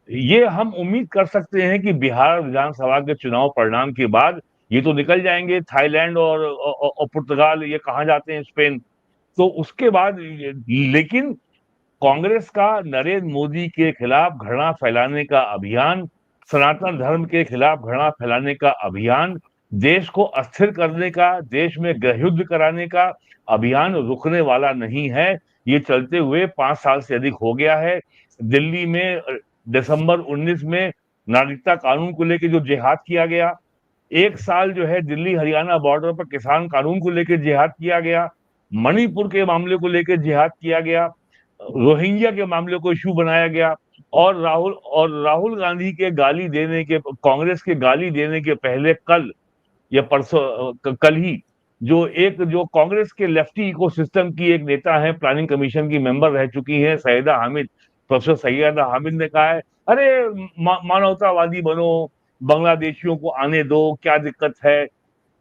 ये हम उम्मीद कर सकते हैं कि बिहार विधानसभा के चुनाव परिणाम के बाद ये तो निकल जाएंगे, थाईलैंड और पुर्तगाल, ये कहाँ जाते हैं, स्पेन। तो उसके बाद लेकिन कांग्रेस का नरेंद्र मोदी के खिलाफ घृणा फैलाने का अभियान, सनातन धर्म के खिलाफ घृणा फैलाने का अभियान, देश को अस्थिर करने का, देश में गृह युद्ध कराने का अभियान रुकने वाला नहीं है। ये चलते हुए 5 साल से अधिक हो गया है। दिल्ली में दिसंबर 19 में नागरिकता कानून को लेकर जो जिहाद किया गया, 1 साल जो है दिल्ली हरियाणा बॉर्डर पर किसान कानून को लेकर जिहाद किया गया, मणिपुर के मामले को लेकर जिहाद किया गया, रोहिंग्या के मामले को इशू बनाया गया। और राहुल गांधी के गाली देने के, कांग्रेस के गाली देने के पहले कल या परसों, कल ही जो कांग्रेस के लेफ्टी इकोसिस्टम की एक नेता है, प्लानिंग कमीशन की मेंबर रह चुकी हैं, सैयदा हामिद, प्रोफेसर सैयदा हामिद ने कहा है, अरे मानवतावादी बनो, बांग्लादेशियों को आने दो, क्या दिक्कत है।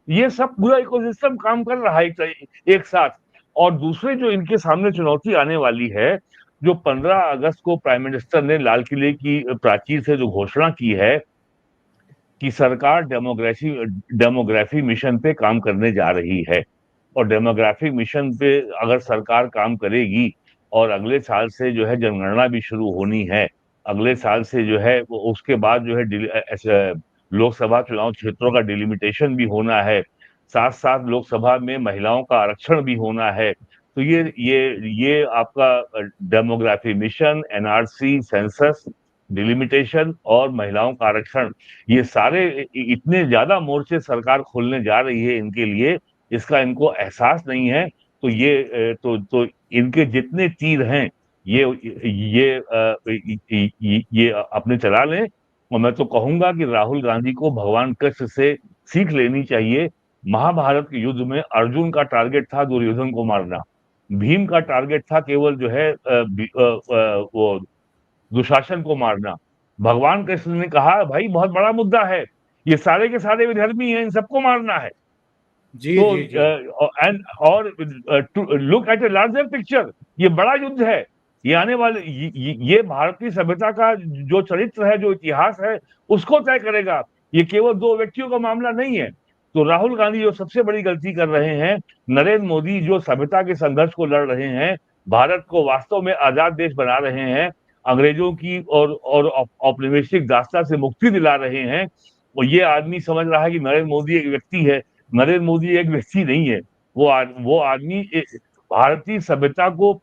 ये सब पूरा इकोसिस्टम काम कर रहा है एक साथ। और दूसरे जो इनके सामने चुनौती आने वाली है, जो 15 अगस्त को प्राइम मिनिस्टर ने लाल किले की प्राचीर से जो घोषणा की है कि सरकार डेमोग्राफी मिशन पे काम करने जा रही है। और डेमोग्राफिक मिशन पे अगर सरकार काम करेगी और अगले साल से जो है जनगणना भी शुरू होनी है, अगले साल से जो है उसके बाद जो है लोकसभा चुनाव क्षेत्रों का डिलिमिटेशन भी होना है, साथ साथ लोकसभा में महिलाओं का आरक्षण भी होना है। तो ये आपका demography mission, NRC, census delimitation और महिलाओं का आरक्षण, ये सारे इतने ज्यादा मोर्चे सरकार खोलने जा रही है इनके लिए, इसका इनको एहसास नहीं है। तो तो इनके जितने तीर हैं ये अपने चला लें। और मैं तो कहूंगा कि राहुल गांधी को भगवान कृष्ण से सीख लेनी चाहिए। महाभारत के युद्ध में अर्जुन का टारगेट था दुर्योधन को मारना, भीम का टारगेट था केवल जो है वो दुशासन को मारना। भगवान कृष्ण ने कहा भाई बहुत बड़ा मुद्दा है, ये सारे के सारे विधर्मी हैं, इन सबको मारना है। जी तो जी जी। एंड और to look at a larger picture, ये बड़ा युद्ध है। ये आने वाले ये भारतीय सभ्यता का जो चरित्र है, जो इतिहास है, उसको तय करेगा। ये केवल दो व्यक्तियों का मामला नहीं है। तो राहुल गांधी जो सबसे बड़ी गलती कर रहे हैं, नरेंद्र मोदी जो सभ्यता के संघर्ष को लड़ रहे हैं, भारत को वास्तव में आजाद देश बना रहे हैं, अंग्रेजों की और औपनिवेशिक दास्ता से मुक्ति दिला रहे हैं। और ये आदमी समझ रहा है कि नरेंद्र मोदी एक व्यक्ति है। नरेंद्र मोदी एक व्यक्ति नहीं है, वो आदमी भारतीय सभ्यता को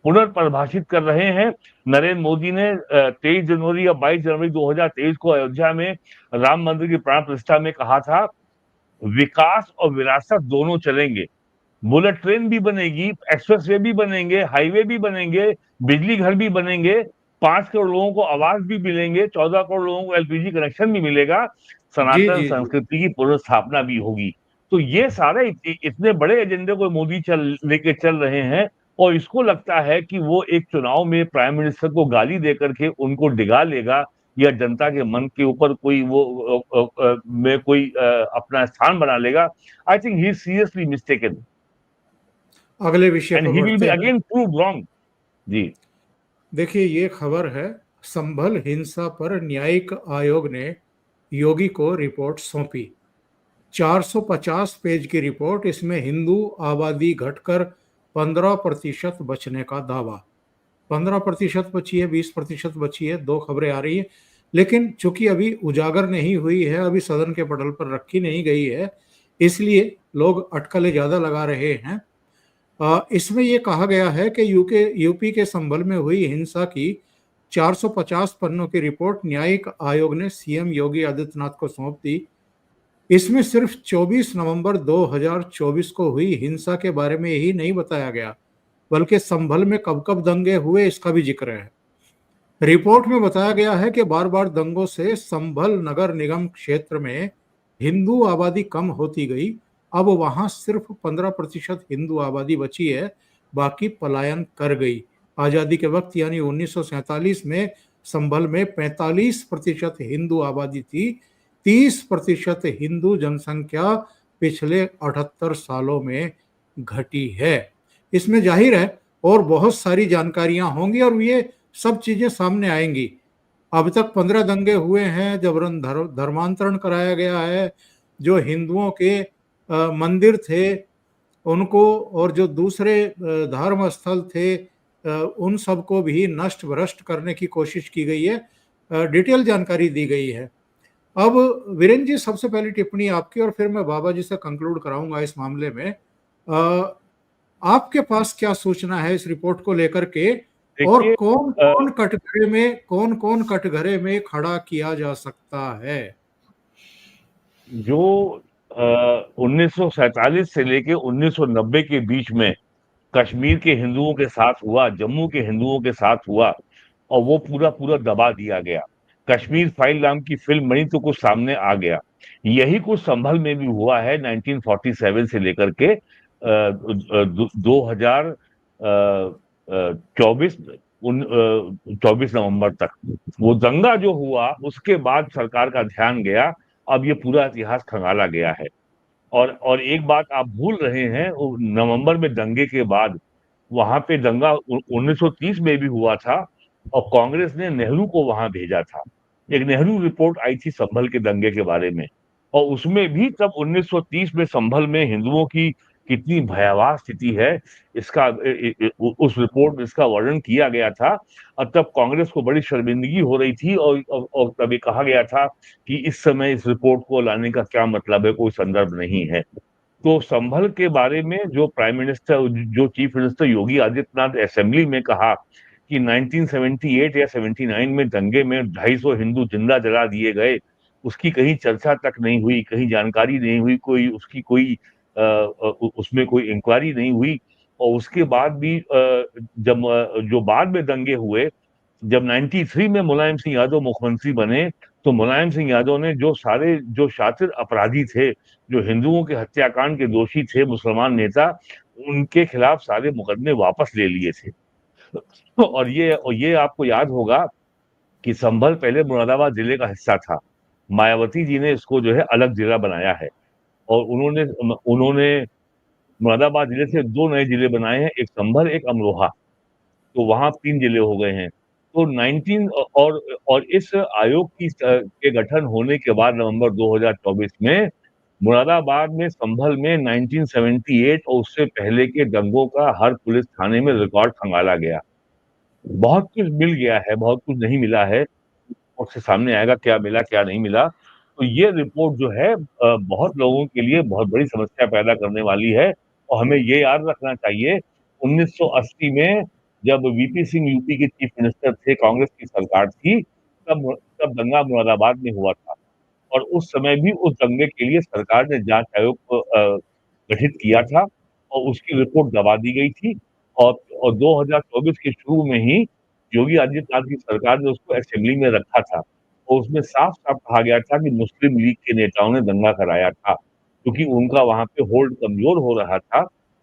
पुनर्परिभाषित कर रहे हैं। नरेंद्र मोदी ने 23 जनवरी या 22 जनवरी 2023 को अयोध्या में राम मंदिर की प्राण प्रतिष्ठा में कहा था, विकास और विरासत दोनों चलेंगे। बुलेट ट्रेन भी बनेगी, एक्सप्रेसवे भी बनेंगे, हाईवे भी बनेंगे, बिजली घर भी बनेंगे, 5 करोड़ लोगों को आवास भी मिलेंगे, 14 करोड़ लोगों को एलपीजी कनेक्शन भी मिलेगा, जी सनातन जी जी। संस्कृति की पुनर्स्थापना भी होगी। तो ये सारे इतने बड़े एजेंडे को मोदी लेके चल रहे हैं। और इसको लगता है कि वो एक चुनाव में प्राइम मिनिस्टर को गाली दे करके उनको डिगा लेगा, या जनता के मन के ऊपर कोई में कोई अपना स्थान बना लेगा। I think he is seriously mistaken अगले विषय एंड पर ही विल बी बढ़ते हैं। Again prove wrong. जी। देखिए, ये खबर है, संभल हिंसा पर न्यायिक आयोग ने योगी को रिपोर्ट सौंपी। 450 पेज की रिपोर्ट, इसमें हिंदू आबादी घटकर 15% बचने का दावा। 15% बची है, 20% बची है, दो खबरें आ रही है। लेकिन चूंकि अभी उजागर नहीं हुई है, अभी सदन के पटल पर रखी नहीं गई है, इसलिए लोग अटकलें ज़्यादा लगा रहे हैं। इसमें यह कहा गया है कि यूपी के संभल में हुई हिंसा की 450 पन्नों की रिपोर्ट न्यायिक आयोग ने सीएम योगी आदित्यनाथ को सौंप दी। इसमें सिर्फ 24 नवंबर 2024 को हुई हिंसा के बारे में ही नहीं बताया गया, बल्कि संभल में कब कब दंगे हुए इसका भी जिक्र है। रिपोर्ट में बताया गया है कि बार बार दंगों से संभल नगर निगम क्षेत्र में हिंदू आबादी कम होती गई। अब वहां सिर्फ 15% हिंदू आबादी बची है, बाकी पलायन कर गई। आजादी के वक्त यानी 1947 में संभल में 45% हिंदू आबादी थी। 30% हिंदू जनसंख्या पिछले 78 सालों में घटी है। इसमें जाहिर है और बहुत सारी जानकारियां होंगी और ये सब चीजें सामने आएंगी। अब तक 15 दंगे हुए हैं, जबरन धर्मांतरण कराया गया है, जो हिंदुओं के मंदिर थे उनको और जो दूसरे धर्म स्थल थे उन सबको भी नष्ट भ्रष्ट करने की कोशिश की गई है। डिटेल जानकारी दी गई है। अब वीरेंद्र जी, सबसे पहली टिप्पणी आपकी और फिर मैं बाबा जी से कंक्लूड कराऊंगा इस मामले में। आपके पास क्या सूचना है इस रिपोर्ट को लेकर के, और कौन कौन कटघरे में खड़ा किया जा सकता है? जो 1947 से लेके 1990 के बीच में कश्मीर के हिंदुओं के साथ हुआ, जम्मू के हिंदुओं के साथ हुआ, और वो पूरा पूरा दबा दिया गया। कश्मीर फाइल नाम की फिल्म बनी तो कुछ सामने आ गया। यही कुछ संभल में भी हुआ है 1947 से लेकर के 2024 24 नवंबर तक। वो दंगा जो हुआ उसके बाद सरकार का ध्यान गया, अब ये पूरा इतिहास खंगाला गया है। और एक बात आप भूल रहे हैं, नवंबर में दंगे के बाद वहां पे दंगा 1930 में भी हुआ था, और कांग्रेस ने नेहरू को वहां भेजा था। एक नेहरू रिपोर्ट आई थी संभल के दंगे के बारे में, और उसमें भी तब 1930 में संभल में हिंदुओं की कितनी भयावह स्थिति है, इसका उस रिपोर्ट में इसका वर्णन किया गया था। और तब कांग्रेस को बड़ी शर्मिंदगी हो रही थी, और तब ये कहा गया था कि इस समय इस रिपोर्ट को लाने का क्या मतलब है, कोई संदर्भ नहीं है। तो संभल के बारे में जो प्राइम मिनिस्टर, जो chief minister Yogi Adityanath assembly में कहा कि 1978 या 79 में दंगे में 250 हिंदू जिंदा जला दिए गए, उसकी कहीं चर्चा तक नहीं हुई, कहीं जानकारी नहीं हुई, कोई उसकी कोई उसमें कोई इंक्वायरी नहीं हुई। और उसके बाद भी जब जो बाद में दंगे हुए, जब 93 में मुलायम सिंह यादव मुख्यमंत्री बने, तो मुलायम सिंह यादव ने जो शातिर अपराधी थे, जो हिंदुओं के हत्याकांड के दोषी थे, मुसलमान नेता, उनके खिलाफ सारे मुकदमे वापस ले लिए थे। और ये आपको याद होगा कि संभल पहले मुरादाबाद जिले का हिस्सा था। मायावती जी ने इसको जो है अलग जिला बनाया है, और उन्होंने मुरादाबाद जिले से 2 नए जिले बनाए हैं, एक संभल, एक अमरोहा। तो वहां 3 जिले हो गए हैं। तो 19 और इस आयोग के गठन होने के बाद नवंबर 2024 में मुरादाबाद में, संभल में 1978 और उससे पहले के दंगों का हर पुलिस थाने में रिकॉर्ड खंगाला गया। बहुत कुछ मिल गया है, बहुत कुछ नहीं मिला है, उससे सामने आएगा क्या मिला क्या नहीं मिला। तो ये रिपोर्ट जो है बहुत लोगों के लिए बहुत बड़ी समस्या पैदा करने वाली है। और हमें ये याद रखना चाहिए, 1980 में जब वीपी सिंह यूपी के चीफ मिनिस्टर थे, कांग्रेस की सरकार थी, तब दंगा मुरादाबाद में हुआ था। और उस समय भी उस दंगे के लिए सरकार ने जांच आयोग को गठित किया था, और उसकी रिपोर्ट दबा दी गई थी। और 2024 के शुरू में ही योगी आदित्यनाथ की सरकार ने उसको असेंबली में रखा था, और उसमें साफ-साफ कहा गया था कि मुस्लिम लीग के नेताओं ने दंगा कराया था, क्योंकि उनका वहाँ पे होल्ड कमज़ोर हो रहा था।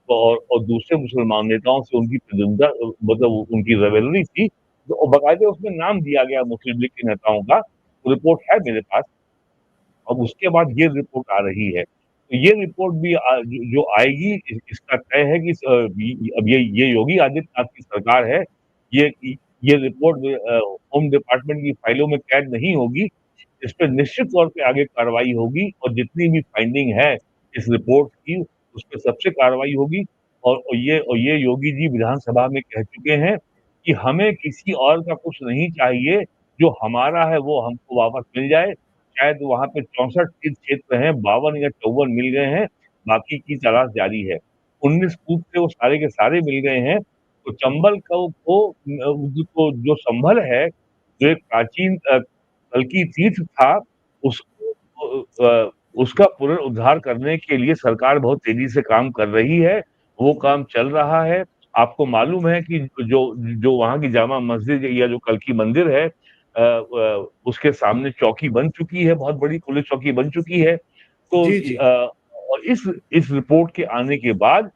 तो और दूसरे मुसलमान नेताओं से उनकी प्रतिद्वंद्विता, मतलब उनकी रिवैलरी थी। तो बाकायदे उसमें नाम दिया गया मुस्लिम लीग के नेताओं का, रिपोर्ट है मेरे पास। अब उसके बाद ये रिपोर्ट आ रही है, तो ये रिपोर्ट भी जो आएगी, इसका तय है कि अब ये योगी आदित्यनाथ की सरकार है, ये ये रिपोर्ट होम डिपार्टमेंट की फाइलों में कैद नहीं होगी। इस पे निश्चित तौर पे आगे कार्रवाई होगी, और जितनी भी फाइंडिंग है इस रिपोर्ट की, उस पे सबसे कार्रवाई होगी। और ये योगी जी विधानसभा में कह चुके हैं कि हमें किसी और का कुछ नहीं चाहिए, जो हमारा है वो हमको वापस मिल जाए। शायद वहाँ पे 64 तीर्थ क्षेत्र हैं, 52 या 54 मिल गए हैं, बाकी की तलाश जारी है। 19 कूप से वो सारे के सारे मिल गए हैं। तो चंबल को जो संभल है, जो एक प्राचीन कल्की तीर्थ था, उसका पुनरुद्धार करने के लिए सरकार बहुत तेजी से काम कर रही है। वो काम चल रहा है। आपको मालूम है कि जो वहाँ की जामा मस्जिद या जो कल्की मंदिर है, उसके सामने चौकी बन चुकी है, बहुत बड़ी पुलिस चौकी बन चुकी है। तो जी जी। और इस रिपोर्ट के आने के बाद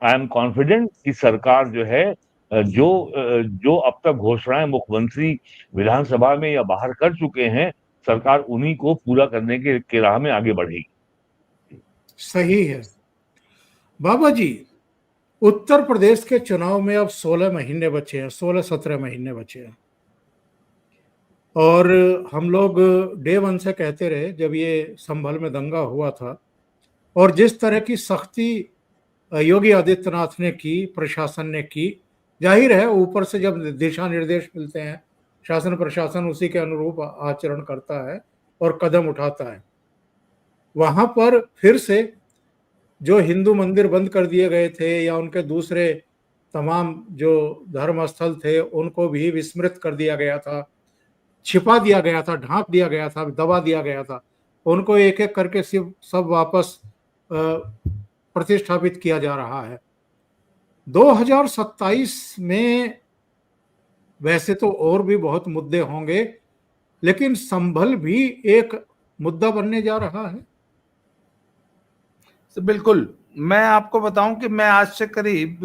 आई एम कॉन्फिडेंट कि सरकार जो है, जो अब तक घोषणाएं मुख्यमंत्री विधानसभा में या बाहर कर चुके हैं, सरकार उन्हीं को पूरा करने के राह में आगे बढ़ेगी। सही है बाबा जी। उत्तर प्रदेश के चुनाव में अब 16 महीने बचे हैं, 16-17 महीने बचे हैं, और हम लोग डे वन से कहते रहे जब ये संभल में दंगा हुआ था, और जिस तरह की सख्ती योगी आदित्यनाथ ने की, प्रशासन ने की, जाहिर है ऊपर से जब दिशा निर्देश मिलते हैं, शासन प्रशासन उसी के अनुरूप आचरण करता है और कदम उठाता है। वहां पर फिर से जो हिंदू मंदिर बंद कर दिए गए थे, या उनके दूसरे तमाम जो धर्म स्थल थे उनको भी विस्मृत कर दिया गया था, छिपा दिया गया था, ढांप दिया गया था, दबा दिया गया था, उनको एक एक करके सिर्फ सब वापस प्रतिष्ठापित किया जा रहा है। 2027 में वैसे तो और भी बहुत मुद्दे होंगे, लेकिन संभल भी एक मुद्दा बनने जा रहा है। तो बिल्कुल, मैं आपको बताऊं कि मैं आज से करीब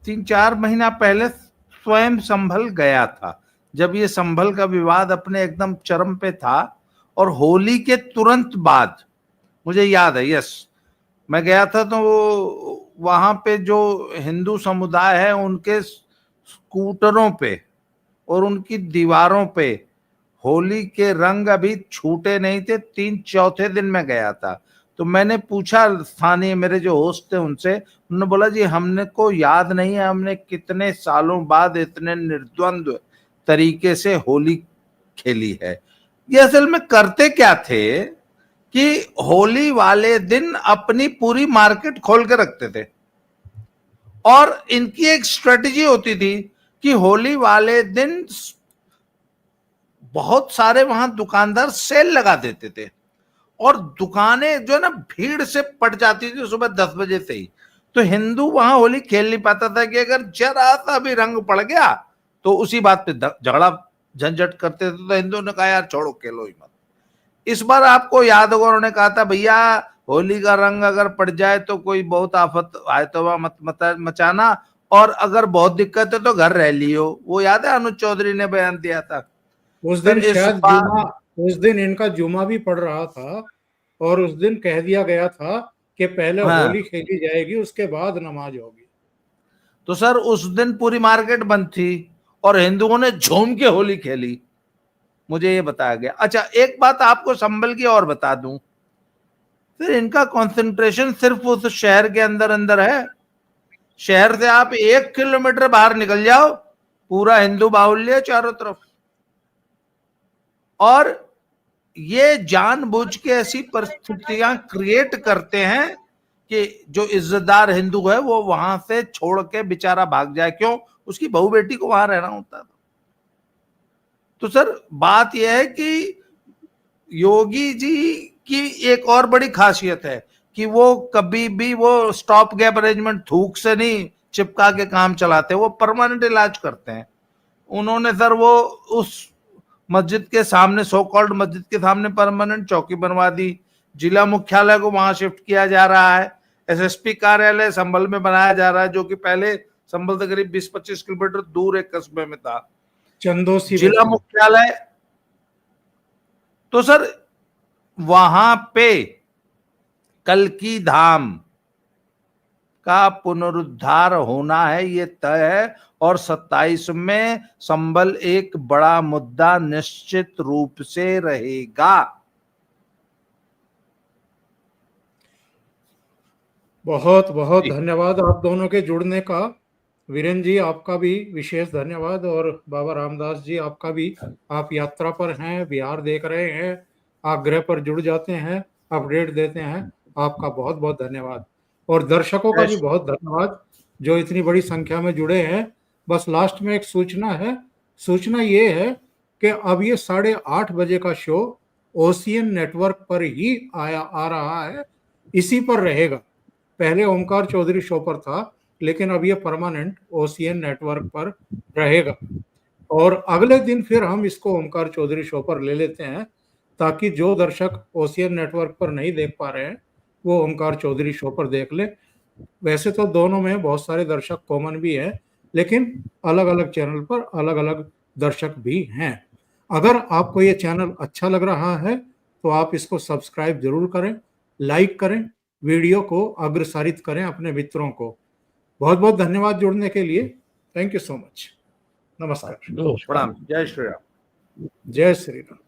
3-4 महीना पहले स्वयं संभल गया था, जब ये संभल का विवाद अपने एकदम चरम पे था। और होली के तुरंत बाद मुझे याद है, यस, मैं गया था। तो वहां पे जो हिंदू समुदाय है, उनके स्कूटरों पे और उनकी दीवारों पे होली के रंग अभी छूटे नहीं थे। 3-4 दिन में गया था, तो मैंने पूछा स्थानीय मेरे जो होस्ट थे उनसे, उन्होंने बोला जी हमने को याद नहीं है हमने कितने सालों बाद इतने निर्द्वंद्व तरीके से होली खेली है। ये असल में करते क्या थे कि होली वाले दिन अपनी पूरी मार्केट खोल के रखते थे, और इनकी एक स्ट्रेटजी होती थी कि होली वाले दिन बहुत सारे वहां दुकानदार सेल लगा देते थे और दुकानें जो है ना भीड़ से पट जाती थी सुबह 10 बजे से ही। तो हिंदू वहां होली खेल नहीं पाता था कि अगर जरा सा भी रंग पड़ गया तो उसी बात पे झगड़ा झंझट करते थे। तो हिंदुओं ने कहा यार छोड़ो, खेलो ही मत। इस बार आपको याद होगा उन्होंने कहा था भैया होली का रंग अगर पड़ जाए तो कोई बहुत आफत आए तो मत मचाना, और अगर बहुत दिक्कत है तो घर रह लियो। वो याद है अनुज चौधरी ने बयान दिया था। उस दिन शायद जुमा, उस दिन इनका जुमा भी पड़ रहा था और उस दिन कह दिया गया था कि पहले होली खेली जाएगी उसके बाद नमाज होगी। तो सर उस दिन पूरी मार्केट बंद थी और हिंदुओं ने झूम के होली खेली, मुझे ये बताया गया। अच्छा एक बात आपको संभल की और बता दूं, फिर इनका कंसंट्रेशन सिर्फ उस शहर के अंदर अंदर है। शहर से आप 1 किलोमीटर बाहर निकल जाओ, पूरा हिंदू बाहुल्य चारों तरफ। और ये जानबूझ के ऐसी परिस्थितियां क्रिएट करते हैं कि जो इज्जतदार हिंदू है वो वहां से छोड़ के बेचारा भाग जाए। क्यों? उसकी बहू बेटी को वहां रहना होता था। तो सर बात यह है कि योगी जी की एक और बड़ी खासियत है कि वो कभी भी वो स्टॉप गैप अरेंजमेंट थूक से नहीं चिपका के काम चलाते, वो परमानेंट इलाज करते हैं। उन्होंने सर वो उस मस्जिद के सामने, सो कॉल्ड मस्जिद के सामने परमानेंट चौकी बनवा दी। जिला मुख्यालय को वहां शिफ्ट किया जा रहा है। एसएसपी कार्यालय संभल में बनाया जा रहा है, जो कि पहले संभल से करीब 20-25 किलोमीटर दूर एक कस्बे में था, चंदोसी जिला मुख्यालय। तो सर वहां पे कल्की धाम का पुनरुद्धार होना है, ये तय है। और 27 में संभल एक बड़ा मुद्दा निश्चित रूप से रहेगा। बहुत बहुत धन्यवाद आप दोनों के जुड़ने का। वीरेंद्र जी आपका भी विशेष धन्यवाद, और बाबा रामदास जी आपका भी। आप यात्रा पर हैं, बिहार देख रहे हैं, आग्रह पर जुड़ जाते हैं, अपडेट देते हैं। आपका बहुत बहुत धन्यवाद। और दर्शकों का भी बहुत धन्यवाद जो इतनी बड़ी संख्या में जुड़े हैं। बस लास्ट में एक सूचना है। सूचना ये है कि अब ये 8:30 बजे का शो ओशियन नेटवर्क पर ही आ रहा है, इसी पर रहेगा। पहले ओमकार चौधरी शो पर था, लेकिन अब ये परमानेंट ओशियन नेटवर्क पर रहेगा। और अगले दिन फिर हम इसको ओमकार चौधरी शो पर ले लेते हैं, ताकि जो दर्शक ओशियन नेटवर्क पर नहीं देख पा रहे हैं वो ओमकार चौधरी शो पर देख ले। वैसे तो दोनों में बहुत सारे दर्शक कॉमन भी हैं, लेकिन अलग अलग चैनल पर अलग अलग दर्शक भी हैं। अगर आपको ये चैनल अच्छा लग रहा है तो आप इसको सब्सक्राइब जरूर करें, लाइक करें, वीडियो को अग्रसारित करें अपने मित्रों को। बहुत बहुत धन्यवाद जुड़ने के लिए। Thank you so much. नमस्कार। प्रणाम। जय श्री राम। जय श्री राम।